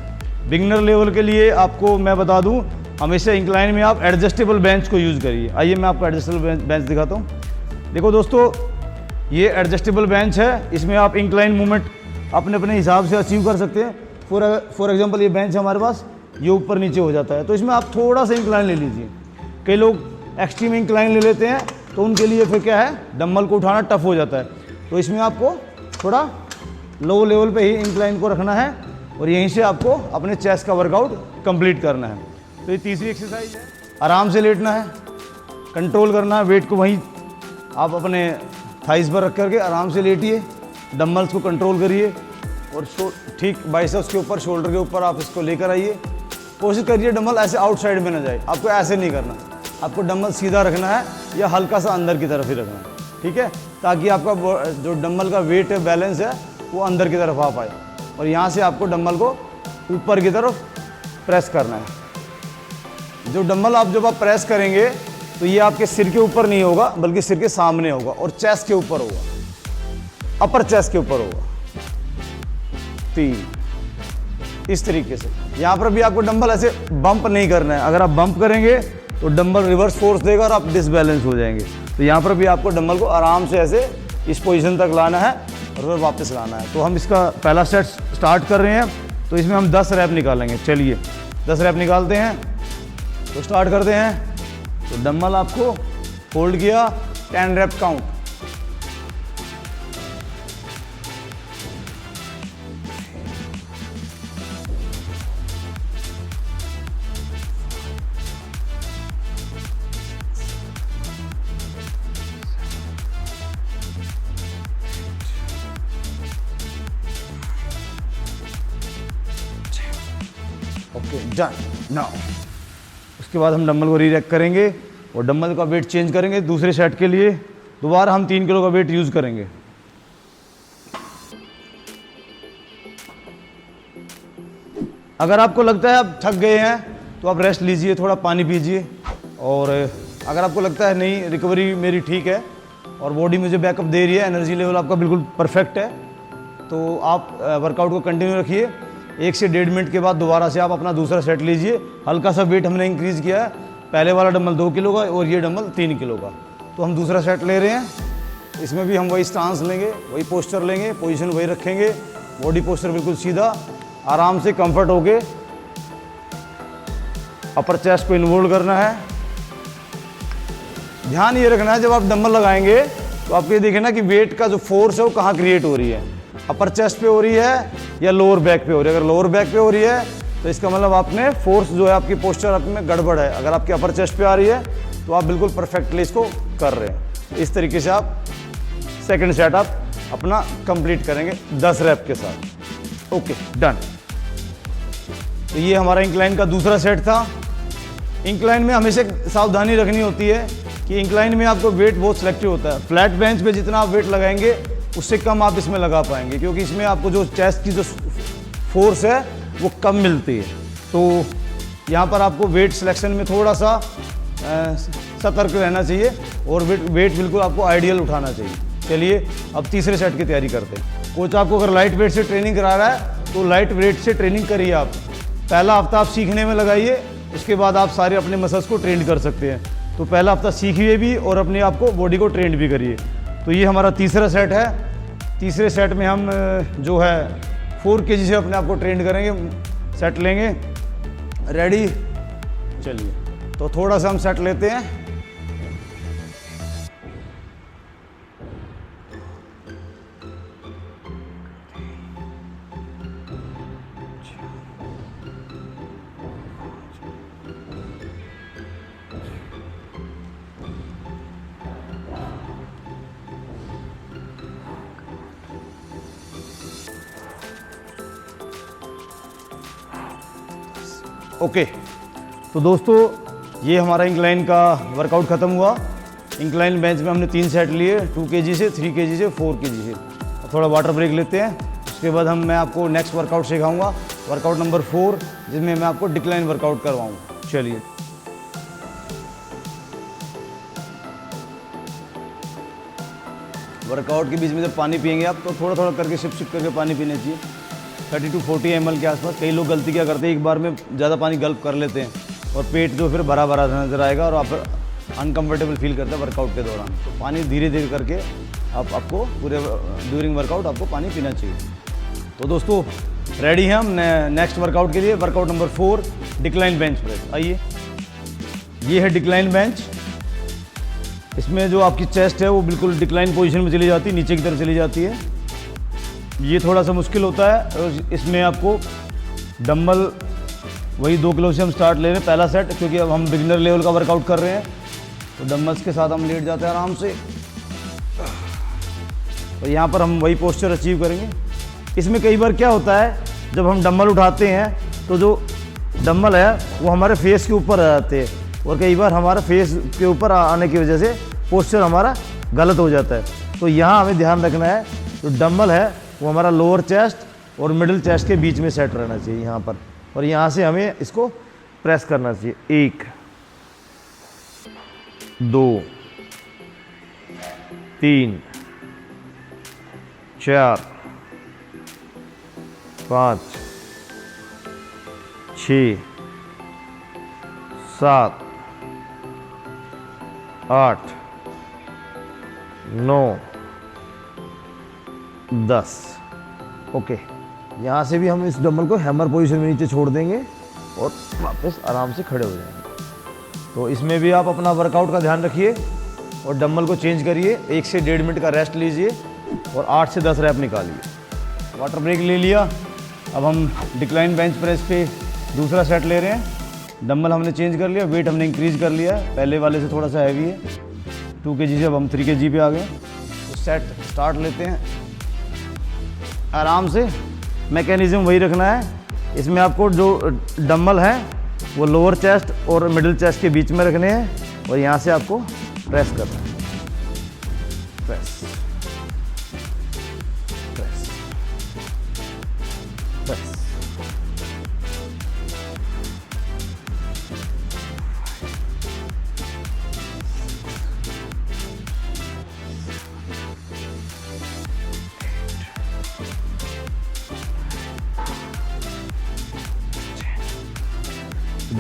Beginner level के लिए आपको मैं बता दूं, हमेशा इंक्लाइन में आप एडजस्टेबल बेंच को यूज़ करिए। आइए मैं आपको एडजस्टेबल बेंच दिखाता हूँ। देखो दोस्तों, ये एडजस्टेबल बेंच है। इसमें आप इंक्लाइन मूवमेंट अपने अपने हिसाब से अचीव कर सकते हैं। फॉर एग्जांपल ये बेंच हमारे पास ये ऊपर नीचे हो जाता है, तो इसमें आप थोड़ा सा इंक्लाइन ले लीजिए। कई लोग एक्सट्रीम इंक्लाइन ले लेते हैं तो उनके लिए फिर क्या है, डंबल को उठाना टफ हो जाता है। तो इसमें आपको थोड़ा लो लेवल पे ही इंक्लाइन को रखना है और यहीं से आपको अपने चेस्ट का वर्कआउट कंप्लीट करना है। तो ये तीसरी एक्सरसाइज है। आराम से लेटना है, कंट्रोल करना है, वेट को वहीं आप अपने थाइस पर रख करके आराम से लेटिए, डंबल्स को कंट्रोल करिए और ठीक बाइसेप्स के ऊपर, शोल्डर के ऊपर आप इसको लेकर आइए। कोशिश करिए डंबल ऐसे आउटसाइड में ना जाए, आपको ऐसे नहीं करना, आपको डंबल सीधा रखना है या हल्का सा अंदर की तरफ ही रखना है, ठीक है, ताकि आपका जो डंबल का वेट बैलेंस है वो अंदर की तरफ आ पाए। और यहाँ से आपको डंबल को ऊपर की तरफ प्रेस करना है। जो डंबल जब आप प्रेस करेंगे तो ये आपके सिर के ऊपर नहीं होगा, बल्कि सिर के सामने होगा और चेस्ट के ऊपर होगा, अपर चेस्ट के ऊपर होगा। 3 इस तरीके से। यहाँ पर भी आपको डंबल ऐसे बम्प नहीं करना है। अगर आप बम्प करेंगे तो डंबल रिवर्स फोर्स देगा और आप डिसबैलेंस हो जाएंगे। तो यहाँ पर भी आपको डंबल को आराम से ऐसे इस पोजीशन तक लाना है और फिर वापस लाना है। तो हम इसका पहला सेट स्टार्ट कर रहे हैं। तो इसमें हम 10 रैप निकालेंगे। चलिए 10 रैप निकालते हैं। तो स्टार्ट करते हैं। तो डंबल आपको होल्ड किया, 10 rep count. Okay done. Now उसके बाद हम डंबल को रीरैक करेंगे और डंबल का वेट चेंज करेंगे। दूसरे सेट के लिए दोबारा हम 3 किलो का वेट यूज़ करेंगे। अगर आपको लगता है आप थक गए हैं तो आप रेस्ट लीजिए, थोड़ा पानी पीजिए। और अगर आपको लगता है नहीं रिकवरी मेरी ठीक है और बॉडी मुझे बैकअप दे रही है, एनर्जी लेवल आपका बिल्कुल परफेक्ट है, तो आप वर्कआउट को कंटिन्यू रखिए। 1 से 1.5 मिनट के बाद दोबारा से आप अपना दूसरा सेट लीजिए। हल्का सा वेट हमने इंक्रीज़ किया है। पहले वाला डंबल 2 किलो का और ये डंबल 3 किलो का। तो हम दूसरा सेट ले रहे हैं। इसमें भी हम वही स्टांस लेंगे, वही पोस्चर लेंगे, पोजीशन वही रखेंगे, बॉडी पोस्चर बिल्कुल सीधा, आराम से कंफर्ट होके अपर चेस्ट को इन्वॉल्व करना है। ध्यान ये रखना है जब आप डंबल लगाएंगे तो आप ये देखें ना कि वेट का जो फोर्स है वो कहाँ क्रिएट हो रही है, अपर चेस्ट पे हो रही है या लोअर बैक पे हो रही है। अगर लोअर बैक पे हो रही है तो इसका मतलब आपने फोर्स जो है आपकी पोस्चर आप में गड़बड़ है। अगर आपकी अपर चेस्ट पे आ रही है तो आप बिल्कुल परफेक्टली इसको कर रहे हैं। इस तरीके से आप सेकंड सेट आप अपना कंप्लीट करेंगे 10 रैप के साथ। Okay done. तो ये हमारा इंक्लाइन का दूसरा सेट था। इंक्लाइन में हमेशा सावधानी रखनी होती है कि इंक्लाइन में आपको वेट बहुत सिलेक्टिव होता है। फ्लैट बेंच पे जितना आप वेट लगाएंगे उससे कम आप इसमें लगा पाएंगे, क्योंकि इसमें आपको जो चेस्ट की जो फोर्स है वो कम मिलती है। तो यहाँ पर आपको वेट सिलेक्शन में थोड़ा सा सतर्क रहना चाहिए और वेट बिल्कुल आपको आइडियल उठाना चाहिए। चलिए अब तीसरे सेट की तैयारी करते हैं। कोच आपको अगर लाइट वेट से ट्रेनिंग करा रहा है तो लाइट वेट से ट्रेनिंग करिए। आप पहला हफ्ता आप सीखने में लगाइए, उसके बाद आप सारे अपने मसल्स को ट्रेन कर सकते हैं। तो पहला हफ्ता सीखिए भी और अपने आप को बॉडी को ट्रेन भी करिए। तो ये हमारा तीसरा सेट है। तीसरे सेट में हम जो है 4 kg से अपने आप को ट्रेन करेंगे। सेट लेंगे, रेडी। चलिए तो थोड़ा सा हम सेट लेते हैं। ओके तो दोस्तों ये हमारा इंक्लाइन का वर्कआउट ख़त्म हुआ। इंक्लाइन बेंच में हमने 3 सेट लिए, 2 kg से, 3 kg से, 4 kg से। थोड़ा वाटर ब्रेक लेते हैं। उसके बाद मैं आपको नेक्स्ट वर्कआउट सिखाऊंगा, वर्कआउट नंबर 4, जिसमें मैं आपको डिक्लाइन वर्कआउट करवाऊंगा। चलिए वर्कआउट के बीच में जब पानी पियेंगे आप तो थोड़ा थोड़ा करके सिप करके पानी पीना चाहिए। 30 to 40 ml के आसपास। कई लोग गलती क्या करते हैं, एक बार में ज़्यादा पानी गल्प कर लेते हैं और पेट जो फिर भरा भरा नजर आएगा और आप अनकंफर्टेबल फील करते हैं वर्कआउट के दौरान। तो पानी धीरे धीरे करके आपको पूरे ड्यूरिंग वर्कआउट आपको पानी पीना चाहिए। तो दोस्तों रेडी हैं हम नेक्स्ट वर्कआउट के लिए। Workout number 4 decline bench press. आइए, ये है डिक्लाइन बेंच। इसमें जो आपकी चेस्ट है वो बिल्कुल डिक्लाइन पोजीशन में चली जाती है, नीचे की तरफ चली जाती है। ये थोड़ा सा मुश्किल होता है और इसमें आपको डंबल वही 2 किलो से हम स्टार्ट ले रहे हैं पहला सेट, क्योंकि अब हम बिगिनर लेवल का वर्कआउट कर रहे हैं। तो डंबल्स के साथ हम लेट जाते हैं आराम से और यहाँ पर हम वही पोस्चर अचीव करेंगे। इसमें कई बार क्या होता है, जब हम डंबल उठाते हैं तो जो डंबल है वो हमारे फेस के ऊपर आ जाते हैं। और कई बार हमारा फेस के ऊपर आने की वजह से पोस्चर हमारा गलत हो जाता है। तो यहाँ हमें ध्यान रखना है जो डंबल है वो हमारा लोअर चेस्ट और मिडिल चेस्ट के बीच में सेट रहना चाहिए यहाँ पर, और यहाँ से हमें इसको प्रेस करना चाहिए। 1 2 3 4 5 6 7 8 9 10। ओके, यहाँ से भी हम इस डंबल को हैमर पोजीशन में नीचे छोड़ देंगे और वापस आराम से खड़े हो जाएंगे। तो इसमें भी आप अपना वर्कआउट का ध्यान रखिए और डंबल को चेंज करिए। 1 से 1.5 मिनट का रेस्ट लीजिए और 8 से 10 रैप निकालिए। वाटर ब्रेक ले लिया। अब हम डिक्लाइन बेंच प्रेस पे दूसरा सेट ले रहे हैं। डंबल हमने चेंज कर लिया, वेट हमने इंक्रीज कर लिया है, पहले वाले से थोड़ा सा हैवी है। 2 kg से अब हम 3 kg पे आ गए। तो सेट स्टार्ट लेते हैं आराम से। मैकेनिज्म वही रखना है। इसमें आपको जो डंबल है वो लोअर चेस्ट और मिडिल चेस्ट के बीच में रखने हैं और यहाँ से आपको प्रेस करना है। Press press press.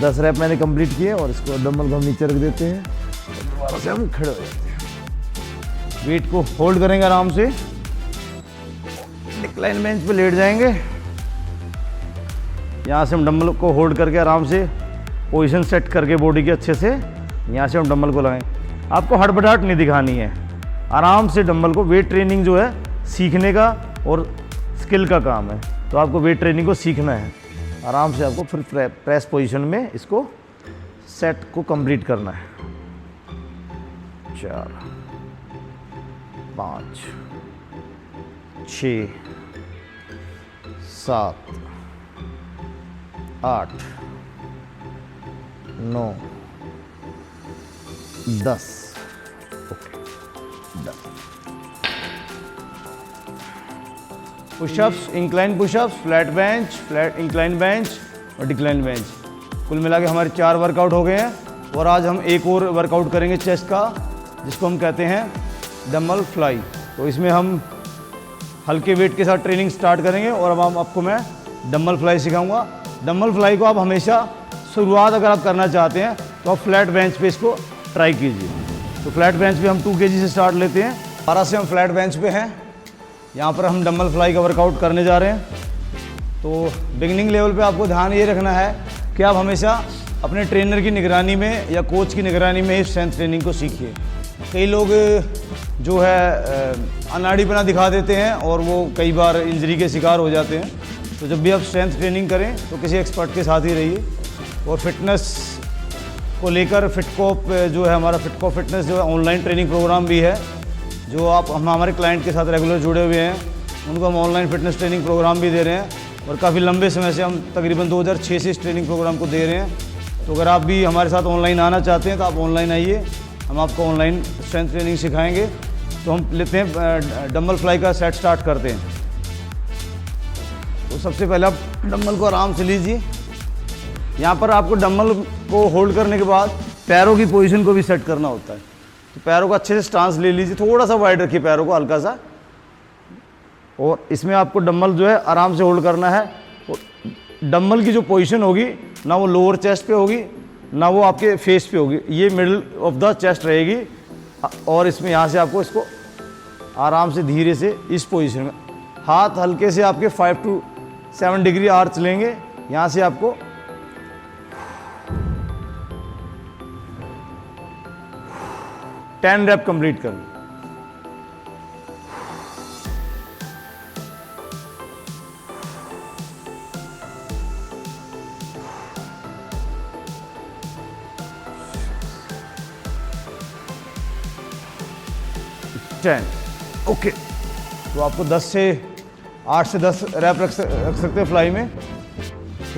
दस रैप मैंने कंप्लीट किए और इसको डंबल को हम नीचे रख देते हैं और दोबारा से हम खड़े हो जाते हैं। वेट को होल्ड करेंगे आराम से। डिक्लाइन बेंच पे लेट जाएंगे। यहाँ से हम डंबल को होल्ड करके आराम से पोजीशन सेट करके बॉडी के अच्छे से यहाँ से हम डंबल को लगाएं। आपको हड़बड़ाहट नहीं दिखानी है। आराम से डंबल को, वेट ट्रेनिंग जो है सीखने का और स्किल का काम है, तो आपको वेट ट्रेनिंग को सीखना है। आराम से आपको फिर प्रेस पोजीशन में इसको सेट को कंप्लीट करना है। 4 5 6 7 8 9 10। Okay, 10 pushups, incline pushups, flat bench, flat incline bench और डिक्लाइन बेंच। कुल मिला के हमारे 4 वर्कआउट हो गए हैं। और आज हम एक और वर्कआउट करेंगे चेस्ट का, जिसको हम कहते हैं डंबल फ्लाई। तो इसमें हम हल्के वेट के साथ ट्रेनिंग स्टार्ट करेंगे और अब आपको मैं डंबल फ्लाई सिखाऊंगा। डंबल फ्लाई को आप हमेशा शुरुआत अगर आप करना चाहते हैं तो आप फ्लैट बेंच पे इसको ट्राई कीजिए। तो फ्लैट बेंच पे हम 2 kg से स्टार्ट लेते हैं। 12 से हम फ्लैट बेंच पे हैं। यहाँ पर हम डंबल फ्लाई का वर्कआउट करने जा रहे हैं। तो बिगिनिंग लेवल पे आपको ध्यान ये रखना है कि आप हमेशा अपने ट्रेनर की निगरानी में या कोच की निगरानी में ही स्ट्रेंथ ट्रेनिंग को सीखिए। कई लोग जो है अनाड़ीपना दिखा देते हैं और वो कई बार इंजरी के शिकार हो जाते हैं। तो जब भी आप स्ट्रेंथ ट्रेनिंग करें तो किसी एक्सपर्ट के साथ ही रहिए। और फिटनेस को लेकर फिटकॉप जो है, हमारा फिटकॉप फिटनेस जो है ऑनलाइन ट्रेनिंग प्रोग्राम भी है, जो हम हमारे क्लाइंट के साथ रेगुलर जुड़े हुए हैं। उनको हम ऑनलाइन फिटनेस ट्रेनिंग प्रोग्राम भी दे रहे हैं और काफ़ी लंबे समय से हम तकरीबन 2006 से इस ट्रेनिंग प्रोग्राम को दे रहे हैं। तो अगर आप भी हमारे साथ ऑनलाइन आना चाहते हैं तो आप ऑनलाइन आइए, हम आपको ऑनलाइन स्ट्रेंथ ट्रेनिंग सिखाएंगे। तो हम लेते हैं डंबल फ्लाई का सेट स्टार्ट करते हैं। तो सबसे पहले आप डंबल को आराम से लीजिए। यहाँ पर आपको डंबल को होल्ड करने के बाद पैरों की पोजीशन को भी सेट करना होता है। तो पैरों को अच्छे से स्टांस ले लीजिए, थोड़ा सा वाइड रखिए पैरों को, हल्का सा। और इसमें आपको डंबल जो है आराम से होल्ड करना है। डंबल की जो पोजीशन होगी ना वो लोअर चेस्ट पे होगी ना वो आपके फेस पे होगी, ये मिडिल ऑफ द चेस्ट रहेगी। और इसमें यहाँ से आपको इसको आराम से धीरे से इस पोजीशन में हाथ हल्के से आपके 5 to 7 डिग्री आर्च लेंगे। यहाँ से आपको टेन रैप कंप्लीट करना। ओके, तो आपको 8 से 10 रैप रख सकते हैं फ्लाई में।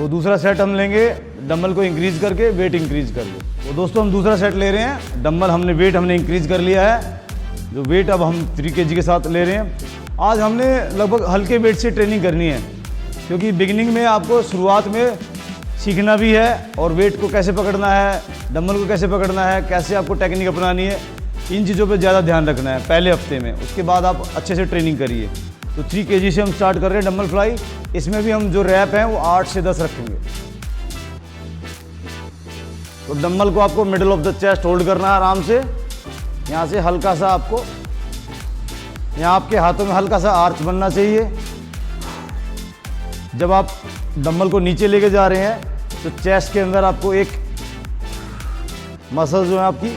तो दूसरा सेट हम लेंगे डंबल को इंक्रीज करके, वेट इंक्रीज करके। तो दोस्तों हम दूसरा सेट ले रहे हैं। डंबल हमने इंक्रीज कर लिया है, जो वेट अब हम 3 kg के साथ ले रहे हैं। आज हमने लगभग हल्के वेट से ट्रेनिंग करनी है, क्योंकि बिगिनिंग में आपको शुरुआत में सीखना भी है और वेट को कैसे पकड़ना है, डंबल को कैसे पकड़ना है, कैसे आपको टेक्निक अपनानी है, इन चीज़ों पे ज़्यादा ध्यान रखना है पहले हफ्ते में। उसके बाद आप अच्छे से ट्रेनिंग करिए। तो 3 kg से हम स्टार्ट कर रहे हैं डंबल फ्लाई। इसमें भी हम जो रैप हैं वो 8 से 10 रखेंगे। तो डंबल को आपको middle of the chest hold करना है आराम से। यहाँ से हल्का सा आपको, यहाँ आपके हाथों में हल्का सा आर्च बनना चाहिए। जब आप डंबल को नीचे लेके जा रहे हैं तो चेस्ट के अंदर आपको एक मसल जो है आपकी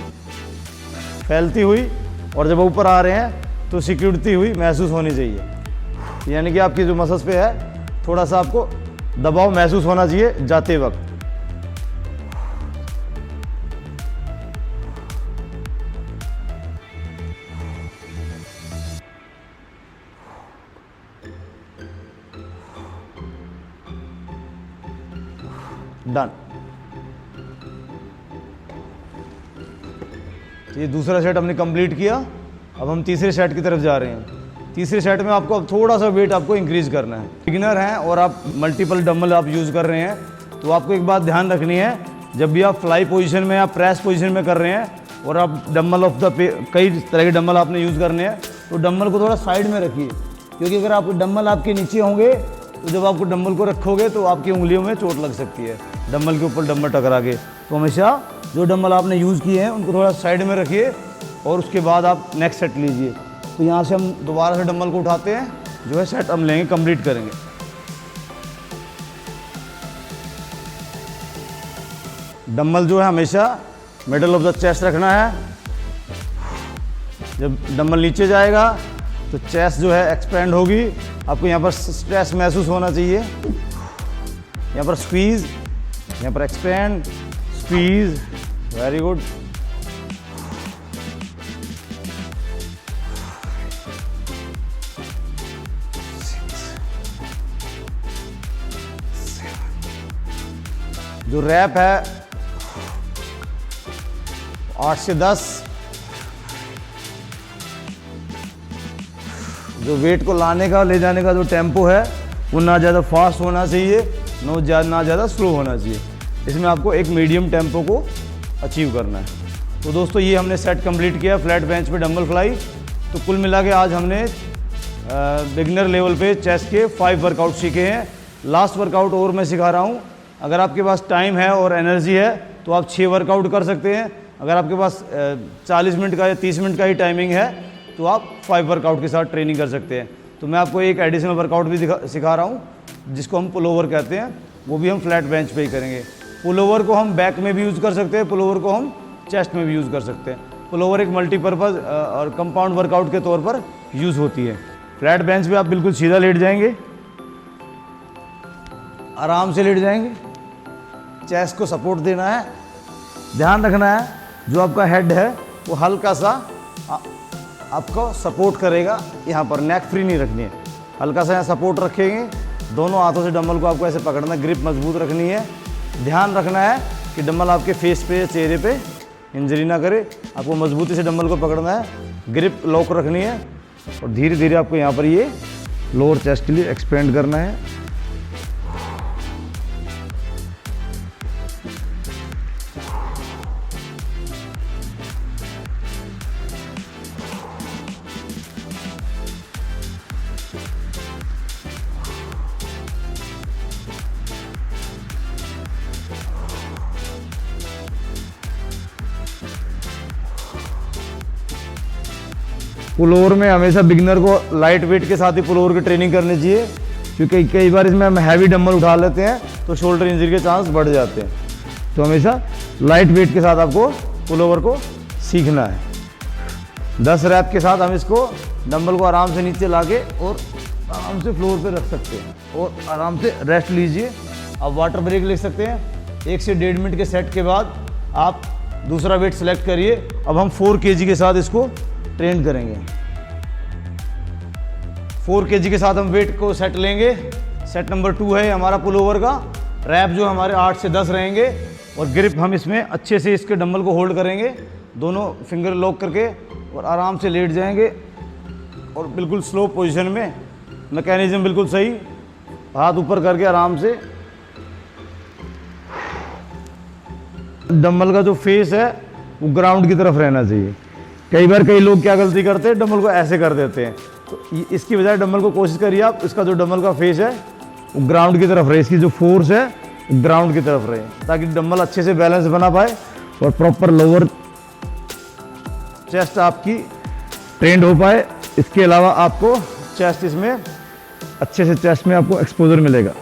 फैलती हुई, और जब ऊपर आ रहे हैं तो सिकुड़ती हुई महसूस होनी चाहिए। यानी कि आपकी जो मसल्स पे है थोड़ा सा आपको दबाव महसूस होना चाहिए जाते वक्त। डन। ये दूसरा सेट हमने कंप्लीट किया। अब हम तीसरे सेट की तरफ जा रहे हैं। तीसरे सेट में आपको अब थोड़ा सा वेट आपको इंक्रीज करना है। बिगिनर हैं और आप मल्टीपल डंबल आप यूज़ कर रहे हैं, तो आपको एक बात ध्यान रखनी है, जब भी आप फ्लाई पोजीशन में या प्रेस पोजीशन में कर रहे हैं और आप डंबल ऑफ द कई तरह के डंबल आपने यूज़ करने हैं, तो डंबल को थोड़ा साइड में रखिए, क्योंकि अगर आप डंबल आपके नीचे होंगे तो जब आपको डंबल को रखोगे तो आपकी उंगलियों में चोट लग सकती है, डंबल के ऊपर डंबल टकरा के। तो हमेशा जो डंबल आपने यूज़ किए हैं उनको थोड़ा साइड में रखिए और उसके बाद आप नेक्स्ट सेट लीजिए। तो यहाँ से हम दोबारा से डंबल को उठाते हैं, जो है सेट हम लेंगे, कंप्लीट करेंगे। डंबल जो है हमेशा मिडल ऑफ द चेस्ट रखना है। जब डंबल नीचे जाएगा तो चेस्ट जो है एक्सपेंड होगी। आपको यहाँ पर स्ट्रेस महसूस होना चाहिए। यहाँ पर स्क्वीज, यहाँ पर एक्सपेंड, स्क्वीज, वेरी गुड। जो रैप है 8 से 10। जो वेट को लाने का ले जाने का जो टेम्पो है वो ना ज़्यादा फास्ट होना चाहिए, ना ज़्यादा स्लो होना चाहिए। इसमें आपको एक मीडियम टेम्पो को अचीव करना है। तो दोस्तों ये हमने सेट कंप्लीट किया फ्लैट बेंच पे डंबल फ्लाई। तो कुल मिला के आज हमने बिगिनर लेवल पे चेस्ट के 5 वर्कआउट सीखे हैं। लास्ट वर्कआउट और मैं सिखा रहा हूँ। अगर आपके पास टाइम है और एनर्जी है तो आप 6 वर्कआउट कर सकते हैं। अगर आपके पास 40 मिनट का या 30 मिनट का ही टाइमिंग है तो आप 5 वर्कआउट के साथ ट्रेनिंग कर सकते हैं। तो मैं आपको एक एडिशनल वर्कआउट भी सिखा रहा हूँ, जिसको हम पुल ओवर कहते हैं। वो भी हम फ्लैट बेंच पे ही करेंगे। पुल ओवर को हम बैक में भी यूज़ कर सकते हैं, पुल ओवर को हम चेस्ट में भी यूज़ कर सकते हैं। पुल ओवर एक मल्टीपर्पज़ और कंपाउंड वर्कआउट के तौर पर यूज़ होती है। फ्लैट बेंच पे आप बिल्कुल सीधा लेट जाएंगे, आराम से लेट जाएंगे। चेस्ट को सपोर्ट देना है। ध्यान रखना है जो आपका हेड है वो हल्का सा आपको सपोर्ट करेगा। यहाँ पर नेक फ्री नहीं रखनी है, हल्का सा यहाँ सपोर्ट रखेंगे। दोनों हाथों से डंबल को आपको ऐसे पकड़ना, ग्रिप मजबूत रखनी है। ध्यान रखना है कि डंबल आपके फेस पे या चेहरे पे इंजरी ना करे। आपको मजबूती से डंबल को पकड़ना है, ग्रिप लॉक रखनी है और धीरे धीरे आपको यहाँ पर ये लोअर चेस्ट के लिए एक्सपेंड करना है। पुल ओवर में हमेशा बिगिनर को लाइट वेट के साथ ही पुल ओवर की ट्रेनिंग करनी चाहिए, क्योंकि कई बार इसमें हम हैवी डंबल उठा लेते हैं तो शोल्डर इंजरी के चांस बढ़ जाते हैं। तो हमेशा लाइट वेट के साथ आपको पुल ओवर को सीखना है। 10 रैप के साथ हम इसको डंबल को आराम से नीचे लाके और आराम से फ्लोर पे रख सकते हैं और आराम से रेस्ट लीजिए। आप वाटर ब्रेक ले सकते हैं। 1 से 1.5 मिनट के सेट के बाद आप दूसरा वेट सेलेक्ट करिए। अब हम 4 kg के साथ इसको ट्रेन करेंगे। 4 kg के साथ हम वेट को सेट लेंगे। सेट नंबर 2 है हमारा पुल ओवर का। रैप जो हमारे 8 से 10 रहेंगे और ग्रिप हम इसमें अच्छे से इसके डंबल को होल्ड करेंगे, दोनों फिंगर लॉक करके और आराम से लेट जाएंगे और बिल्कुल स्लो पोजीशन में, मैकेनिज्म बिल्कुल सही, हाथ ऊपर करके आराम से। डंबल का जो फेस है वो ग्राउंड की तरफ रहना चाहिए। कई बार कई लोग क्या गलती करते हैं, डंबल को ऐसे कर देते हैं, तो इसकी बजाय डंबल को कोशिश करिए आप, इसका जो डंबल का फेस है वो ग्राउंड की तरफ रहे, इसकी जो फोर्स है ग्राउंड की तरफ रहे, ताकि डंबल अच्छे से बैलेंस बना पाए और प्रॉपर लोअर चेस्ट आपकी ट्रेंड हो पाए। इसके अलावा आपको चेस्ट इसमें अच्छे से चेस्ट में आपको एक्सपोजर मिलेगा।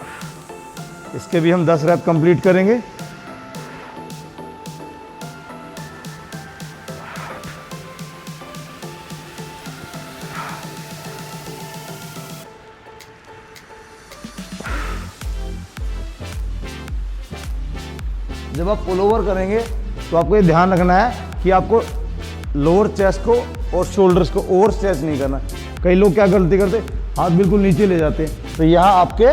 इसके भी हम 10 रैप कंप्लीट करेंगे। जब आप पुल ओवर करेंगे तो आपको ये ध्यान रखना है कि आपको लोअर चेस्ट को और शोल्डर्स को ओवर स्ट्रेच नहीं करना। कई लोग क्या गलती करते, हाथ बिल्कुल नीचे ले जाते हैं, तो यहाँ आपके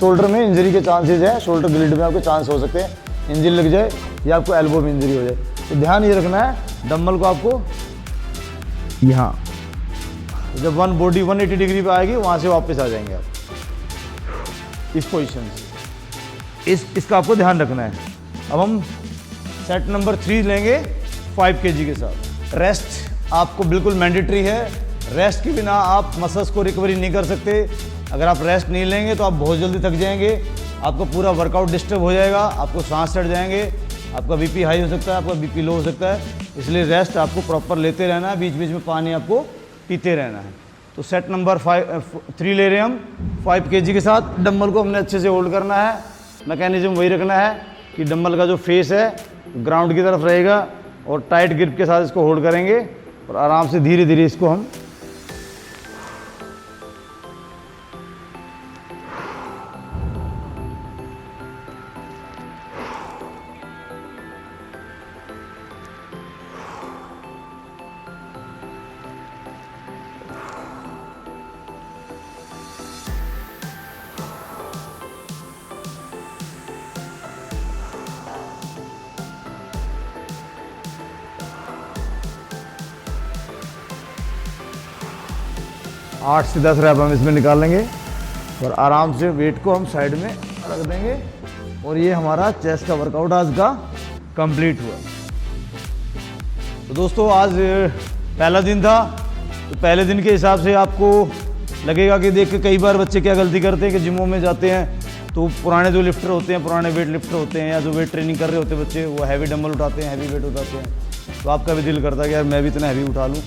शोल्डर में इंजरी के चांसेस है, शोल्डर ग्रिड में आपके चांस हो सकते हैं, इंजरी लग जाए या आपको एल्बो में इंजरी हो जाए। तो ध्यान ये रखना है, डंबल को आपको यहाँ जब वन बॉडी 180 डिग्री पे आएगी वहाँ से वापस आ जाएंगे आप इस पोजीशन से। इसका आपको ध्यान रखना है। अब हम सेट नंबर 3 लेंगे 5 kg के साथ। रेस्ट आपको बिल्कुल मैंडेटरी है, रेस्ट के बिना आप मसल्स को रिकवरी नहीं कर सकते। अगर आप रेस्ट नहीं लेंगे तो आप बहुत जल्दी थक जाएंगे, आपको पूरा वर्कआउट डिस्टर्ब हो जाएगा, आपको सांस चढ़ जाएंगे, आपका बीपी हाई हो सकता है, आपका बीपी लो हो सकता है। इसलिए रेस्ट आपको प्रॉपर लेते रहना है, बीच बीच में पानी आपको पीते रहना है। तो सेट नंबर 3 ले रहे हैं हम 5 kg के साथ। डंबल को हमने अच्छे से होल्ड करना है, मैकेनिज्म वही रखना है कि डंबल का जो फेस है ग्राउंड की तरफ रहेगा और टाइट ग्रिप के साथ इसको होल्ड करेंगे और आराम से धीरे धीरे इसको हम आठ से 10 रैप हम इसमें निकाल लेंगे और आराम से वेट को हम साइड में रख देंगे और ये हमारा चेस्ट का वर्कआउट आज का कंप्लीट हुआ। तो दोस्तों आज पहला दिन था, तो पहले दिन के हिसाब से आपको लगेगा कि देख के कई बार बच्चे क्या गलती करते हैं कि जिमों में जाते हैं तो पुराने जो लिफ्टर होते हैं, पुराने वेट लिफ्टर होते हैं या जो वेट ट्रेनिंग कर रहे होते हैं बच्चे, वो हैवी डंबल उठाते हैं, हैवी वेट उठाते हैं, तो आपका भी दिल करता है कि यार मैं भी इतना हैवी उठा लूँ।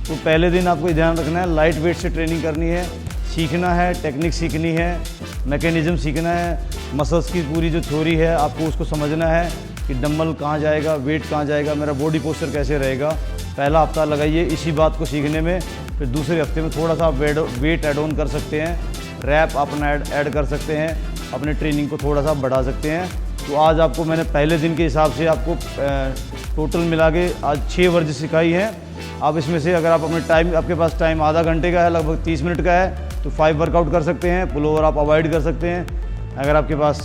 तो पहले दिन आपको ध्यान रखना है, लाइट वेट से ट्रेनिंग करनी है, सीखना है, टेक्निक सीखनी है, मैकेनिज्म सीखना है, मसल्स की पूरी जो थ्योरी है आपको उसको समझना है कि डंबल कहाँ जाएगा, वेट कहाँ जाएगा, मेरा बॉडी पोस्चर कैसे रहेगा। पहला हफ्ता लगाइए इसी बात को सीखने में, फिर दूसरे हफ्ते में थोड़ा सा आप वेट ऐड ऑन कर सकते हैं, रैप अपना ऐड कर सकते हैं, अपने ट्रेनिंग को थोड़ा सा बढ़ा सकते हैं। तो आज आपको मैंने पहले दिन के हिसाब से आपको टोटल मिला के आज 6 वर्जिश सिखाई हैं। आप इसमें से अगर आप अपने टाइम, आपके पास टाइम आधा घंटे का है, लगभग 30 मिनट का है, तो 5 वर्कआउट कर सकते हैं, पुल ओवर आप अवॉइड कर सकते हैं। अगर आपके पास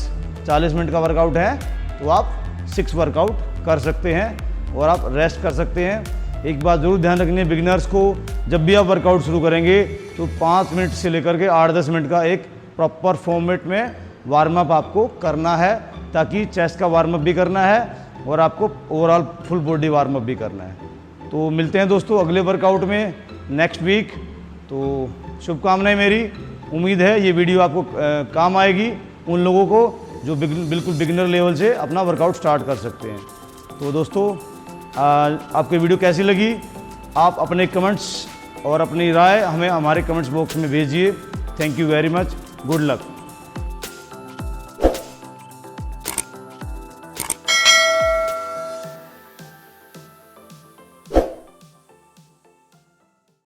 40 मिनट का वर्कआउट है तो आप 6 वर्कआउट कर सकते हैं और आप रेस्ट कर सकते हैं। एक बात ज़रूर ध्यान रखनी है बिगिनर्स को, जब भी आप वर्कआउट शुरू करेंगे तो 5 मिनट से लेकर के 8-10 मिनट का एक प्रॉपर फॉर्मेट में वार्म अप आपको करना है, ताकि चेस्ट का वार्म अप भी करना है और आपको overall full body warm up भी करना है। तो मिलते हैं दोस्तों अगले वर्कआउट में नेक्स्ट वीक। तो शुभकामनाएं मेरी, उम्मीद है ये वीडियो आपको काम आएगी उन लोगों को जो बिल्कुल बिगिनर लेवल से अपना वर्कआउट स्टार्ट कर सकते हैं। तो दोस्तों आपको वीडियो कैसी लगी, आप अपने कमेंट्स और अपनी राय हमें हमारे कमेंट्स बॉक्स में भेजिए। Thank you very much, good luck.